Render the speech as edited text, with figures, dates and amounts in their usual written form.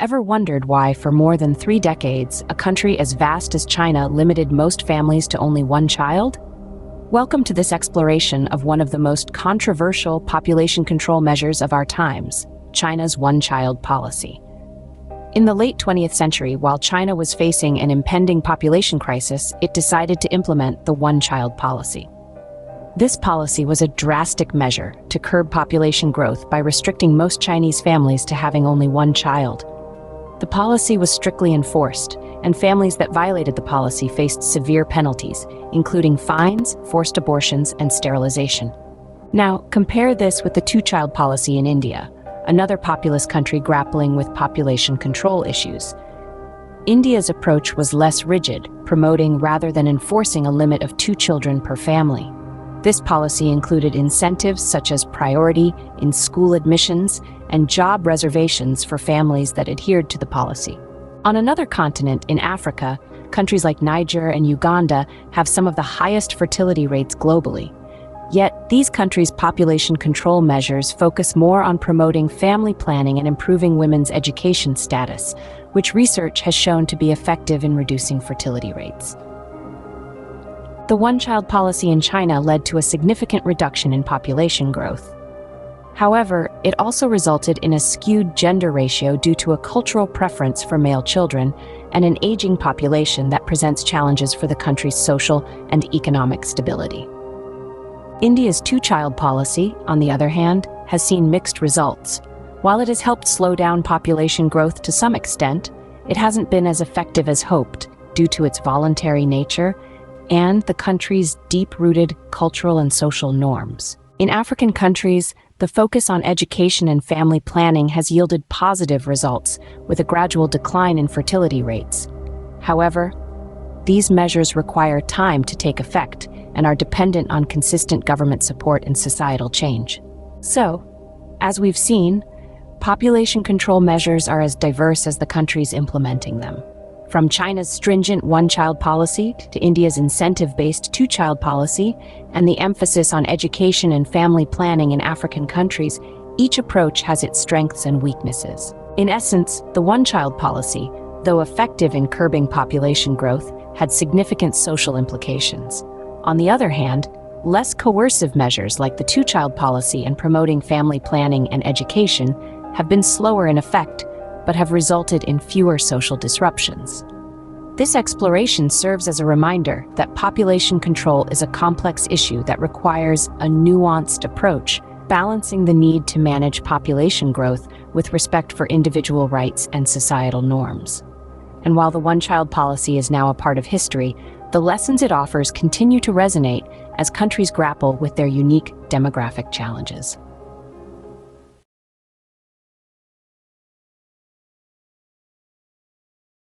Ever wondered why, for more than 3 decades, a country as vast as China limited most families to only one child? Welcome to this exploration of one of the most controversial population control measures of our times, China's one-child policy. In the late 20th century, while China was facing an impending population crisis, it decided to implement the one-child policy. This policy was a drastic measure to curb population growth by restricting most Chinese families to having only one child. The policy was strictly enforced, and families that violated the policy faced severe penalties, including fines, forced abortions, and sterilization. Now, compare this with the two-child policy in India, another populous country grappling with population control issues. India's approach was less rigid, promoting rather than enforcing a limit of 2 children per family. This policy included incentives such as priority in school admissions and job reservations for families that adhered to the policy. On another continent, in Africa, countries like Niger and Uganda have some of the highest fertility rates globally. Yet, these countries' population control measures focus more on promoting family planning and improving women's education status, which research has shown to be effective in reducing fertility rates. The one-child policy in China led to a significant reduction in population growth. However, it also resulted in a skewed gender ratio due to a cultural preference for male children and an aging population that presents challenges for the country's social and economic stability. India's two-child policy, on the other hand, has seen mixed results. While it has helped slow down population growth to some extent, it hasn't been as effective as hoped due to its voluntary nature and the country's deep-rooted cultural and social norms. In African countries, the focus on education and family planning has yielded positive results, with a gradual decline in fertility rates. However, these measures require time to take effect and are dependent on consistent government support and societal change. So, as we've seen, population control measures are as diverse as the countries implementing them. From China's stringent one-child policy to India's incentive-based two-child policy and the emphasis on education and family planning in African countries, each approach has its strengths and weaknesses. In essence, the one-child policy, though effective in curbing population growth, had significant social implications. On the other hand, less coercive measures like the two-child policy and promoting family planning and education have been slower in effect, but have resulted in fewer social disruptions. This exploration serves as a reminder that population control is a complex issue that requires a nuanced approach, balancing the need to manage population growth with respect for individual rights and societal norms. And while the one-child policy is now a part of history, the lessons it offers continue to resonate as countries grapple with their unique demographic challenges.